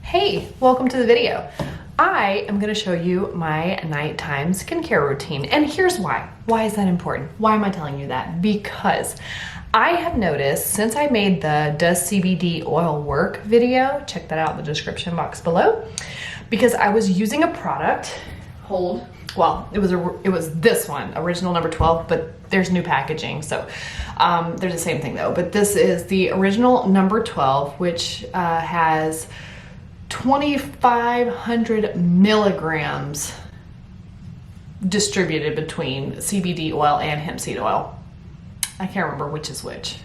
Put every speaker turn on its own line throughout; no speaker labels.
Hey, welcome to the video. I am gonna show you my nighttime skincare routine, and here's why. Why is that important? Why am I telling you that? Because I have noticed since I made the Does CBD Oil Work video, check that out in the description box below, because I was using a product, well, it was this one, original number 12, but there's new packaging, so they're the same thing though. But this is the original number 12, which has 2,500 milligrams distributed between CBD oil and hemp seed oil. I can't remember which is which.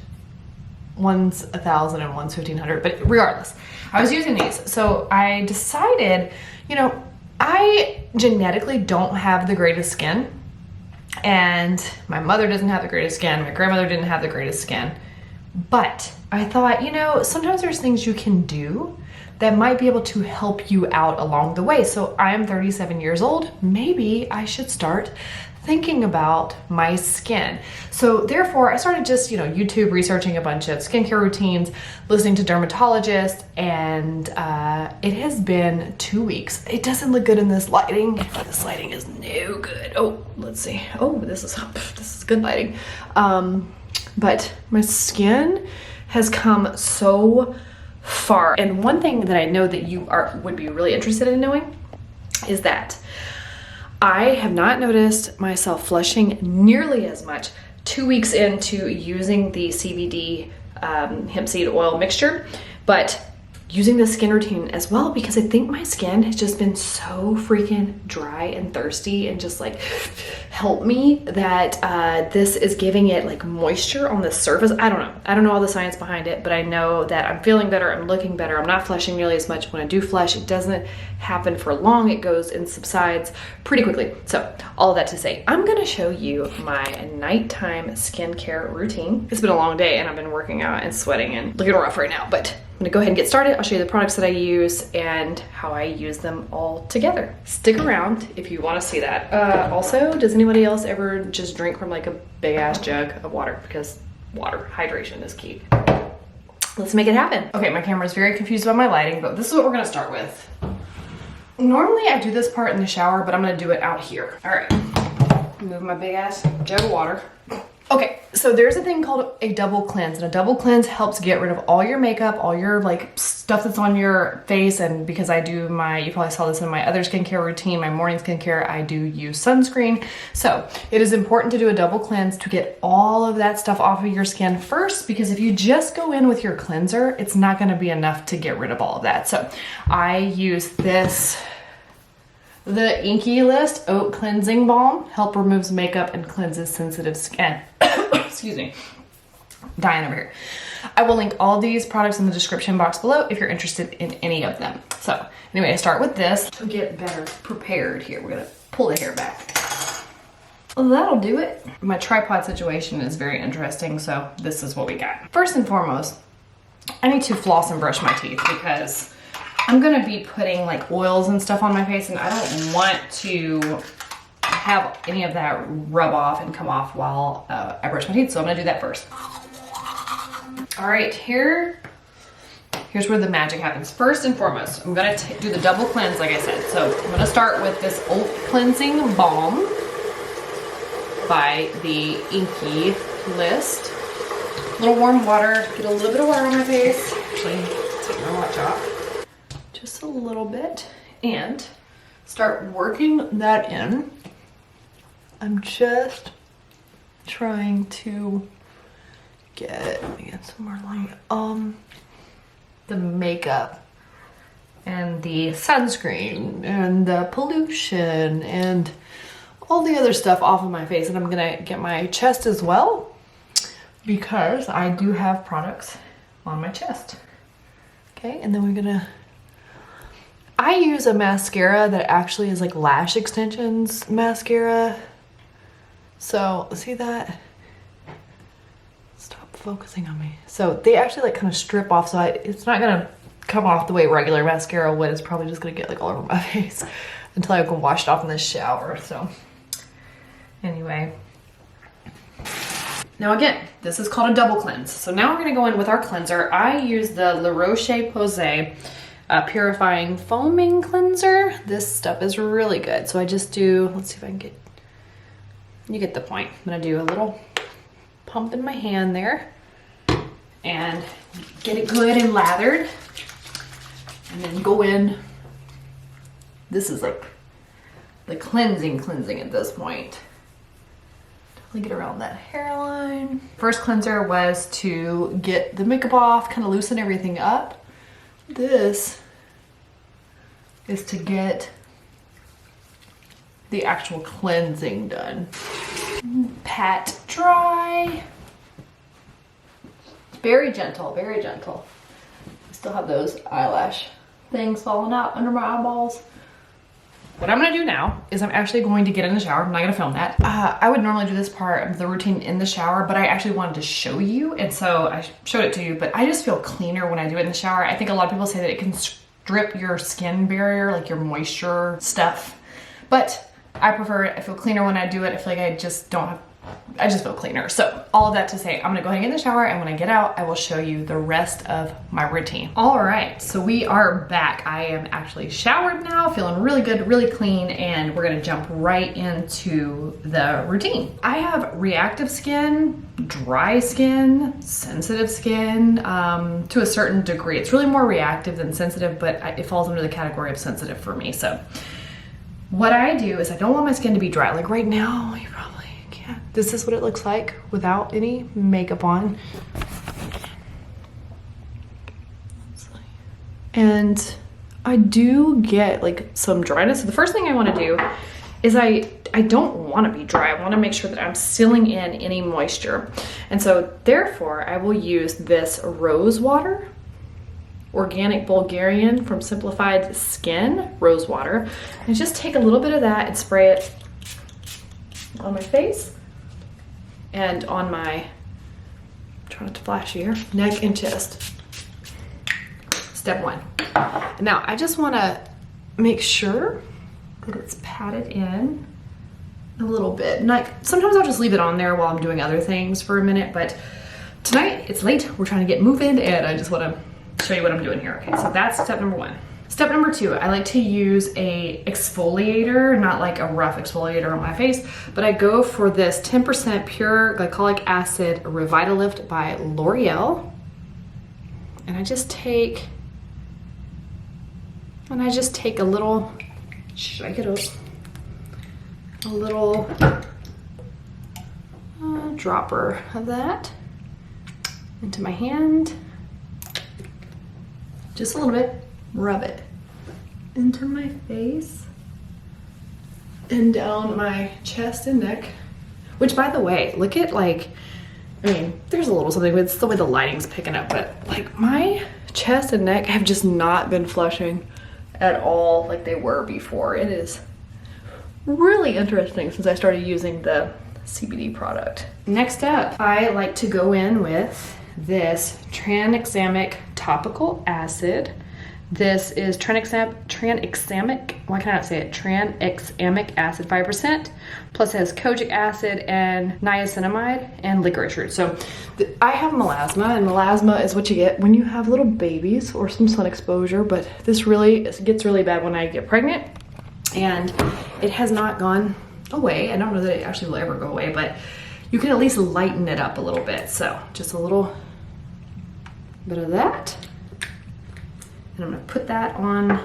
One's 1,000 and one's 1,500, but regardless, I was using these. So I decided, you know, I genetically don't have the greatest skin, and my mother doesn't have the greatest skin, my grandmother didn't have the greatest skin, but I thought, you know, sometimes there's things you can do that might be able to help you out along the way. So I am 37 years old. Maybe I should start thinking about my skin. So therefore I started just, you know, YouTube researching a bunch of skincare routines, listening to dermatologists, and it has been 2 weeks. It doesn't look good in this lighting. This lighting is no good. Oh, let's see. Oh, this is good lighting. But my skin has come so far. And one thing that I know that you would be really interested in knowing is that I have not noticed myself flushing nearly as much 2 weeks into using the CBD hemp seed oil mixture, but using the skin routine as well, because I think my skin has just been so freaking dry and thirsty, and just like help me that this is giving it like moisture on the surface. I don't know all the science behind it, but I know that I'm feeling better, I'm looking better, I'm not flushing nearly as much. When I do flush, it doesn't happen for long, it goes and subsides pretty quickly. So all of that to say, I'm gonna show you my nighttime skincare routine. It's been a long day and I've been working out and sweating and looking rough right now, but I'm gonna go ahead and get started. I'll show you the products that I use and how I use them all together. Stick around if you wanna see that. Also, does anybody else ever just drink from like a big ass jug of water? Because water, hydration is key. Let's make it happen. Okay, my camera's very confused about my lighting, but this is what we're gonna start with. Normally I do this part in the shower, but I'm gonna do it out here. All right, move my big ass jug of water. Okay, so there's a thing called a double cleanse, and a double cleanse helps get rid of all your makeup, all your like stuff that's on your face. And because I do you probably saw this in my other skincare routine, my morning skincare, I do use sunscreen. So it is important to do a double cleanse to get all of that stuff off of your skin first, because if you just go in with your cleanser, it's not gonna be enough to get rid of all of that. So I use this, the Inkey List Oat Cleansing Balm, help removes makeup and cleanses sensitive skin. Excuse me, dying over here. I will link all these products in the description box below if you're interested in any of them. So anyway, I start with this to get better prepared here. We're gonna pull the hair back. Well, that'll do it. My tripod situation is very interesting, so this is what we got. First and foremost, I need to floss and brush my teeth because I'm gonna be putting like oils and stuff on my face, and I don't want to have any of that rub off and come off while I brush my teeth, so I'm gonna do that first. All right, here's where the magic happens. First and foremost, I'm gonna do the double cleanse like I said. So I'm gonna start with this Oat Cleansing Balm by the Inkey List. A little warm water, get a little bit of water on my face. Actually, take my watch off. Just a little bit, and start working that in. I'm just trying to get some more light. The makeup and the sunscreen and the pollution and all the other stuff off of my face. And I'm gonna get my chest as well, because I do have products on my chest. Okay, and then we're gonna, I use a mascara that actually is like lash extensions mascara. So see that? Stop focusing on me. So they actually like kind of strip off, so it's not gonna come off the way regular mascara would. It's probably just gonna get like all over my face until I can wash it off in the shower. So anyway, now again, this is called a double cleanse. So now we're gonna go in with our cleanser. I use the Roche Posay Purifying Foaming Cleanser. This stuff is really good. So I just do, let's see if I can get, you get the point. I'm gonna do a little pump in my hand there and get it good and lathered. And then go in. This is like the cleansing at this point. Definitely get around that hairline. First cleanser was to get the makeup off, kind of loosen everything up. This is to get the actual cleansing done. Pat dry. Very gentle, very gentle. I still have those eyelash things falling out under my eyeballs. What I'm gonna do now is I'm actually going to get in the shower. I'm not gonna film that. I would normally do this part of the routine in the shower, but I actually wanted to show you, and so I showed it to you, but I just feel cleaner when I do it in the shower. I think a lot of people say that it can strip your skin barrier, like your moisture stuff, but I prefer it. I feel cleaner when I do it. I feel like I just feel cleaner. So all of that to say, I'm gonna go ahead and get in the shower, and when I get out, I will show you the rest of my routine. All right, so we are back. I am actually showered now, feeling really good, really clean, and we're gonna jump right into the routine. I have reactive skin, dry skin, sensitive skin, to a certain degree. It's really more reactive than sensitive, but it falls under the category of sensitive for me. So what I do is I don't want my skin to be dry. Like right now, you probably can't. This is what it looks like without any makeup on. And I do get like some dryness. So the first thing I want to do is I don't want to be dry. I want to make sure that I'm sealing in any moisture. And so therefore I will use this rose water. Organic Bulgarian from Simplified Skin rose water, and just take a little bit of that and spray it on my face and on my, try not to flash here, neck and chest. Step one. And now I just want to make sure that it's patted in a little bit. And sometimes I'll just leave it on there while I'm doing other things for a minute, but tonight it's late. We're trying to get moving, and I just want to show you what I'm doing here. Okay, so that's step number one. Step number two, I like to use a exfoliator, not like a rough exfoliator on my face, but I go for this 10% pure glycolic acid Revitalift by L'Oreal. And I just take a little, shake it up, a little dropper of that into my hand. Just a little bit, rub it into my face and down my chest and neck, which by the way, look at like, I mean, there's a little something, but it's the way the lighting's picking up, but like my chest and neck have just not been flushing at all like they were before. It is really interesting since I started using the CBD product. Next up, I like to go in with this Tranexamic topical acid. This is Tranexamic, why can I not say it? Tranexamic acid 5%, plus it has kojic acid and niacinamide and licorice root. So I have melasma, and melasma is what you get when you have little babies or some sun exposure, but this really gets really bad when I get pregnant, and it has not gone away. I don't know that it actually will ever go away, but you can at least lighten it up a little bit. So just a little bit of that. And I'm gonna put that on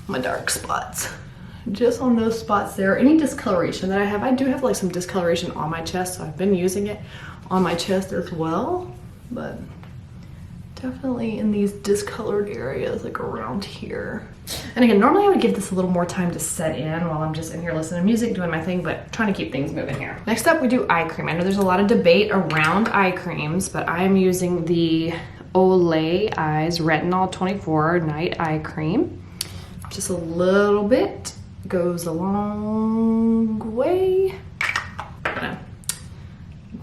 my dark spots. Just on those spots there. Any discoloration that I have, I do have like some discoloration on my chest, so I've been using it on my chest as well, but definitely in these discolored areas, like around here. And again, normally I would give this a little more time to set in while I'm just in here listening to music, doing my thing, but trying to keep things moving here. Next up, we do eye cream. I know there's a lot of debate around eye creams, but I am using the Olay Eyes Retinol 24 Night Eye Cream. Just a little bit goes a long way. Gonna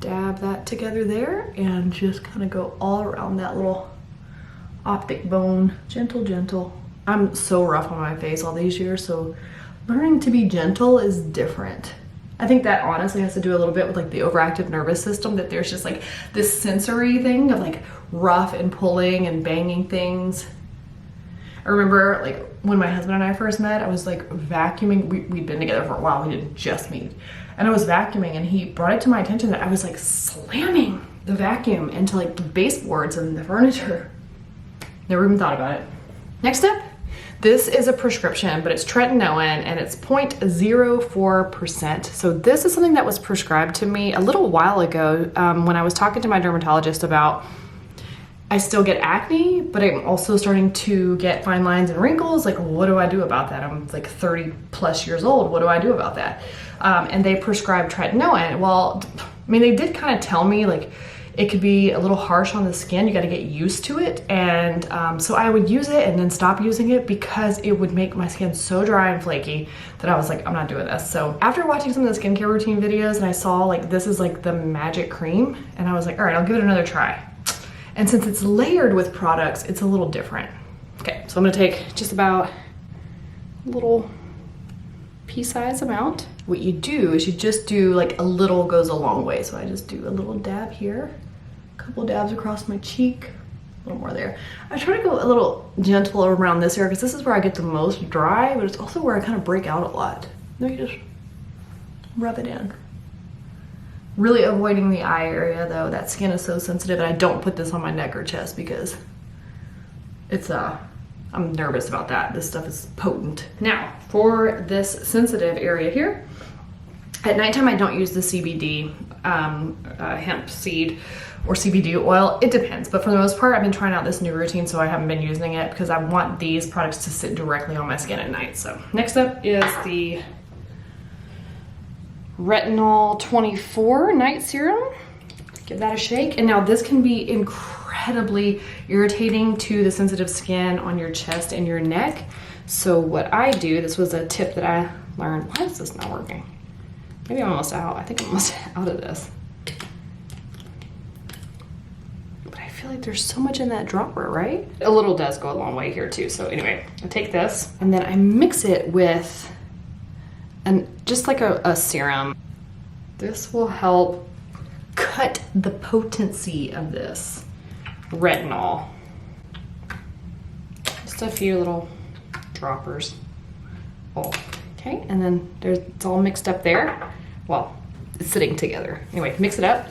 dab that together there and just kind of go all around that little optic bone. Gentle, gentle. I'm so rough on my face all these years, so learning to be gentle is different. I think that honestly has to do a little bit with like the overactive nervous system, that there's just like this sensory thing of like rough and pulling and banging things. I remember like when my husband and I first met, I was like vacuuming. We'd been together for a while, we didn't just meet. And I was vacuuming and he brought it to my attention that I was like slamming the vacuum into like the baseboards and the furniture. Never even thought about it. Next up, this is a prescription, but it's Tretinoin and it's 0.04%. So this is something that was prescribed to me a little while ago when I was talking to my dermatologist about I still get acne, but I'm also starting to get fine lines and wrinkles. Like, what do I do about that? I'm like 30 plus years old. What do I do about that? And they prescribed Tretinoin. Well, I mean, they did kind of tell me like it could be a little harsh on the skin. You got to get used to it. And so I would use it and then stop using it because it would make my skin so dry and flaky that I was like, I'm not doing this. So after watching some of the skincare routine videos and I saw like this is like the magic cream and I was like, all right, I'll give it another try. And since it's layered with products, it's a little different. Okay, so I'm gonna take just about a little pea-sized amount. What you do is you just do like a little goes a long way. So I just do a little dab here, a couple dabs across my cheek, a little more there. I try to go a little gentle around this area because this is where I get the most dry, but it's also where I kind of break out a lot. Then you just rub it in. Really avoiding the eye area though. That skin is so sensitive and I don't put this on my neck or chest because it's I'm nervous about that. This stuff is potent. Now for this sensitive area here, at nighttime I don't use the CBD hemp seed or CBD oil. It depends, but for the most part I've been trying out this new routine so I haven't been using it because I want these products to sit directly on my skin at night. So next up is the Retinol 24 night serum. Give that a shake. And now this can be incredibly irritating to the sensitive skin on your chest and your neck. So what I do, this was a tip that I learned. Why is this not working? Maybe I'm almost out. I think I'm almost out of this. But I feel like there's so much in that dropper, right? A little does go a long way here too. So anyway, I take this and then I mix it with just like a serum. This will help cut the potency of this retinol. Just a few little droppers. Oh, okay, and then it's all mixed up there. Well, it's sitting together. Anyway, mix it up.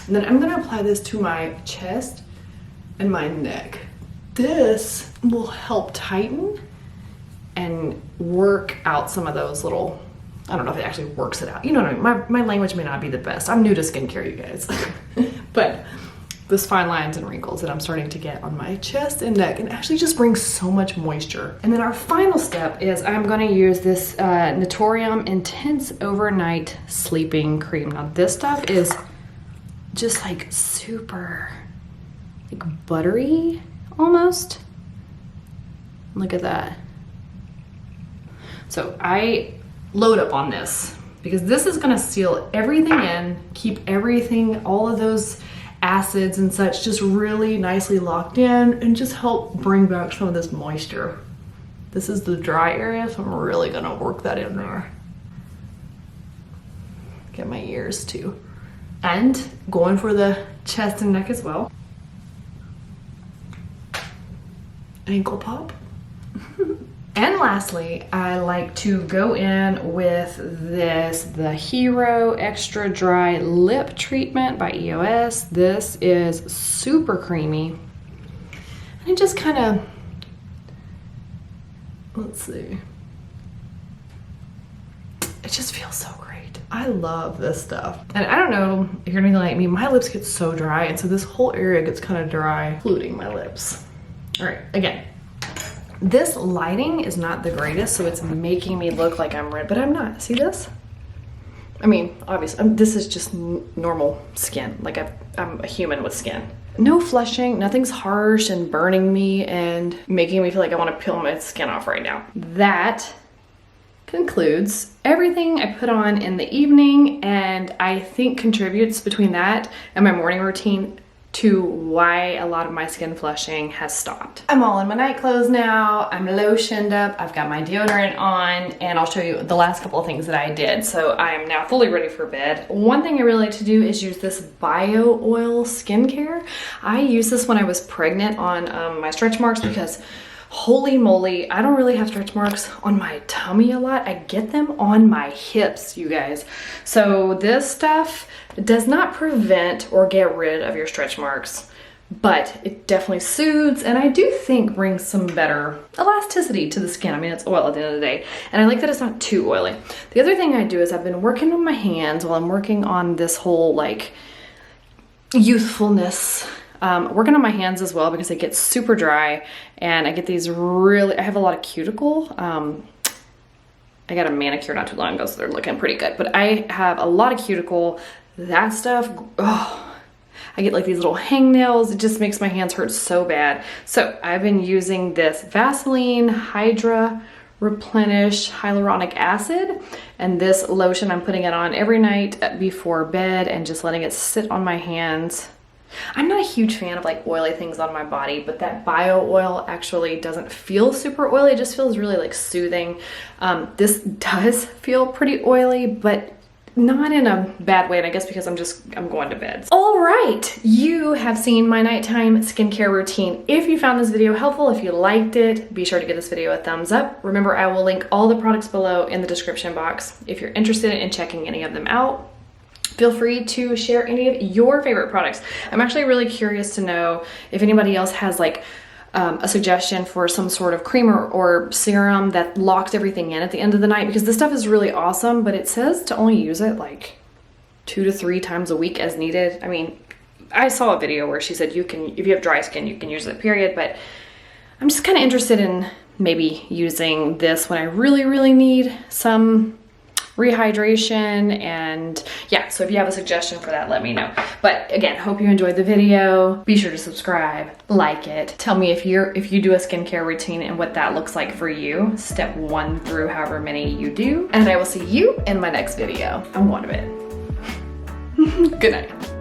And then I'm gonna apply this to my chest and my neck. This will help tighten and work out some of those little, I don't know if it actually works it out. You know what I mean? My language may not be the best. I'm new to skincare, you guys. But those fine lines and wrinkles that I'm starting to get on my chest and neck and actually just brings so much moisture. And then our final step is I'm gonna use this Naturium Intense Overnight Sleeping Cream. Now this stuff is just like super like buttery almost. Look at that. So I load up on this because this is gonna seal everything in, keep everything, all of those acids and such just really nicely locked in and just help bring back some of this moisture. This is the dry area, so I'm really gonna work that in there. Get my ears too. And going for the chest and neck as well. Ankle pop. And lastly, I like to go in with this, the Hero Extra Dry Lip Treatment by EOS. This is super creamy. And it just kind of, let's see. It just feels so great. I love this stuff. And I don't know if you're anything like me, my lips get so dry, and so this whole area gets kind of dry, including my lips. All right, again. This lighting is not the greatest, so it's making me look like I'm red, but I'm not. See this? I mean, obviously, this is just normal skin. Like I'm a human with skin. No flushing, nothing's harsh and burning me and making me feel like I want to peel my skin off right now. That concludes everything I put on in the evening, and I think contributes between that and my morning routine to why a lot of my skin flushing has stopped. I'm all in my night clothes now. I'm lotioned up. I've got my deodorant on, and I'll show you the last couple of things that I did. So I am now fully ready for bed. One thing I really like to do is use this bio oil skincare. I used this when I was pregnant on my stretch marks because Holy moly, I don't really have stretch marks on my tummy a lot. I get them on my hips, you guys. So this stuff does not prevent or get rid of your stretch marks, but it definitely soothes, and I do think brings some better elasticity to the skin. I mean, it's oil at the end of the day, and I like that it's not too oily. The other thing I do is I've been working on my hands while I'm working on this whole like youthfulness. Working on my hands as well because it gets super dry, and I get these I have a lot of cuticle. I got a manicure not too long ago, so they're looking pretty good, but I have a lot of cuticle. That stuff, oh, I get like these little hangnails. It just makes my hands hurt so bad. So I've been using this Vaseline Hydra Replenish Hyaluronic Acid, and this lotion, I'm putting it on every night before bed and just letting it sit on my hands. I'm not a huge fan of like oily things on my body, but that bio oil actually doesn't feel super oily. It just feels really like soothing. This does feel pretty oily, but not in a bad way, and I guess because I'm going to bed. All right, you have seen my nighttime skincare routine. If you found this video helpful, if you liked it, be sure to give this video a thumbs up. Remember, I will link all the products below in the description box. If you're interested in checking any of them out, feel free to share any of your favorite products. I'm actually really curious to know if anybody else has like a suggestion for some sort of cream or serum that locks everything in at the end of the night, because this stuff is really awesome, but it says to only use it like 2 to 3 times a week as needed. I mean, I saw a video where she said if you have dry skin, you can use it, period, but I'm just kind of interested in maybe using this when I really, really need some rehydration. And yeah, so if you have a suggestion for that, let me know. But again, hope you enjoyed the video. Be sure to subscribe, like it. Tell me if you do a skincare routine and what that looks like for you, step 1 through however many you do. And I will see you in my next video. I'm going to bed. Good night.